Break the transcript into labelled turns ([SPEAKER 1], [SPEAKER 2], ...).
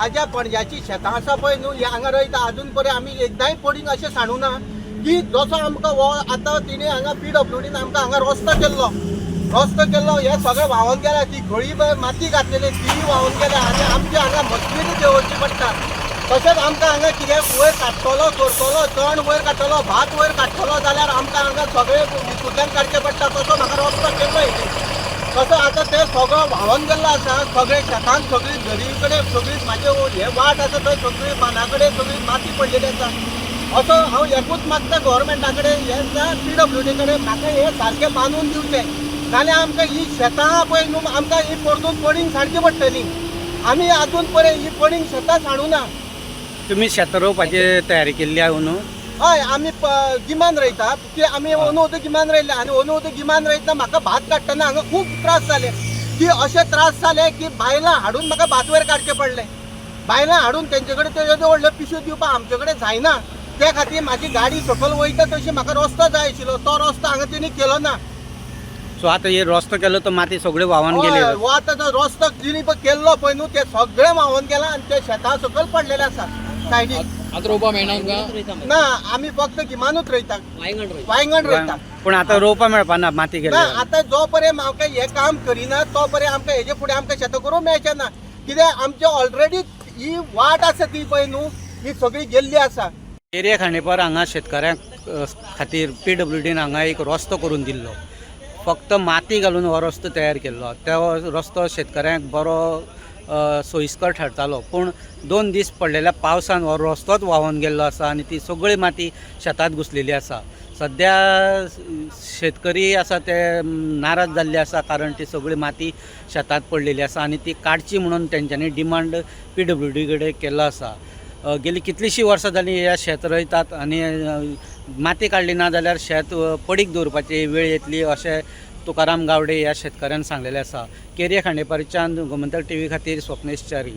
[SPEAKER 1] आज्या पणज्याची शेतां आसा पळय न्हू हे हांगा रोयता अजून पर्यंत आमी एकदांय पडींग अशें सांडूं ना की जसो आमकां हो आतां तिणें हांगा PWDन आमकां हांगा रस्तो केल्लो हे सगळें व्हांवून गेल्या ती गळी माती घातलेली ती व्हांवून गेल्या आनी आमची हांगा मशिनरी देंवरची पडटा तशेंच आमकां हांगा कितें वयर काडटलो चोरतलो तण वयर काडटलो भात वयर काडटलो जाल्यार आमकां हांगा सगळें भितूंतल्यान काडचें पडटा तसो म्हाका रस्तो केल्लो हेणी तसो आतां तें सगळो व्हांवून गेल्लो आसा सगळे शेतांत सगळी झरी कडेन सगळी म्हाजे हे वाट आसा थंय सगळी बांदा कडेन सगळी माती पडलेली आसा असो हांव एकूच मागता गव्हर्मेंटा कडेन हे PWD कडेन म्हाका हे सारकें बांदून दिवचें नाल्यार आमकां ही शेतां पळय न्हू आमकां ही परतून पडींग सांडची पडटली आमी आजून पर्यंत ही पडींग शेतां सांडूं ना
[SPEAKER 2] तुम्ही शेतां रोवपाची तयारी केल्ली आहा न्हू
[SPEAKER 1] हय आमी गिमान रोयता की आमी अंदू गिमान रोयले आनी अंदू गिमान रोयतना म्हाका भात काडटना हांगा खूब त्रास जाले की अशे त्रास जाले की बायलां हाडून म्हाका भात वयर काडचें पडलें बायलां हाडून तेंचे कडेन त्यो व्हडल्यो पिशव्यो दिवपाक आमचे कडेन जायना त्या खातीर म्हाजी गाडी सकयल वयता तशी म्हाका रस्तो जाय आशिल्लो तो रस्तो हांगा तेणी केलो ना
[SPEAKER 2] सो आतां हे रस्तो केलो तो माती सगळे व्हांवून गेले
[SPEAKER 1] हो आतां जो रस्तो तिणी केल्लो पळय न्हू ते सगळे व्हांवून गेला आनी ते शेतां सकयल पडलेले आसा सायडीक
[SPEAKER 3] आतां रोवपा मेळना आमकां
[SPEAKER 1] ना आमी फक्त गिमानूच रोयता वांयगण रोयता
[SPEAKER 2] पूण आतां रोवपा मेळपाना माती
[SPEAKER 1] ना
[SPEAKER 2] गेले
[SPEAKER 1] आतां जो पर्यंत आमकां हे काम करिना तो पर्यंत आमकां हेजे फुडें आमकां शेतां करूंक मेळचें ना कित्याक आमचे ऑलरेडी ही वाट आसा ती पळय न्हू ही सगळी गेल्ली आसा
[SPEAKER 2] एरिया खांडेपार हांगा शेतकऱ्यांक खातीर PWDन हांगा एक रस्तो करून दिल्लो फक्त माती घालून हो रस्तो तयार केल्लो तो रस्तो शेतकऱ्यांक बरो सोयीस्कर ठरतालो पूण 2 दीस पडलेल्या पावसान हो रस्तोच व्हांवून गेल्लो आसा आनी ती सगळी माती शेतांत घुसलेली आसा सद्या शेतकरी आसा ते नाराज जाल्ले आसा कारण ती सगळी माती शेतांत पडलेली आसा आनी ती काडची म्हणून तेंच्यांनी डिमांड PWD कडेन केल्लो आसा गेली कितलींशीं वर्सां जालीं हे शेत रोयतात आनी माती काडली ना जाल्यार शेत पडीक दवरपाची वेळ येतली अशें तुकाराम गावडे ह्या शेतकऱ्यान सांगलेलें आसा केरिया खांडेपारीच्यान गोमंतक TV खातीर स्वप्नेश च्यारी.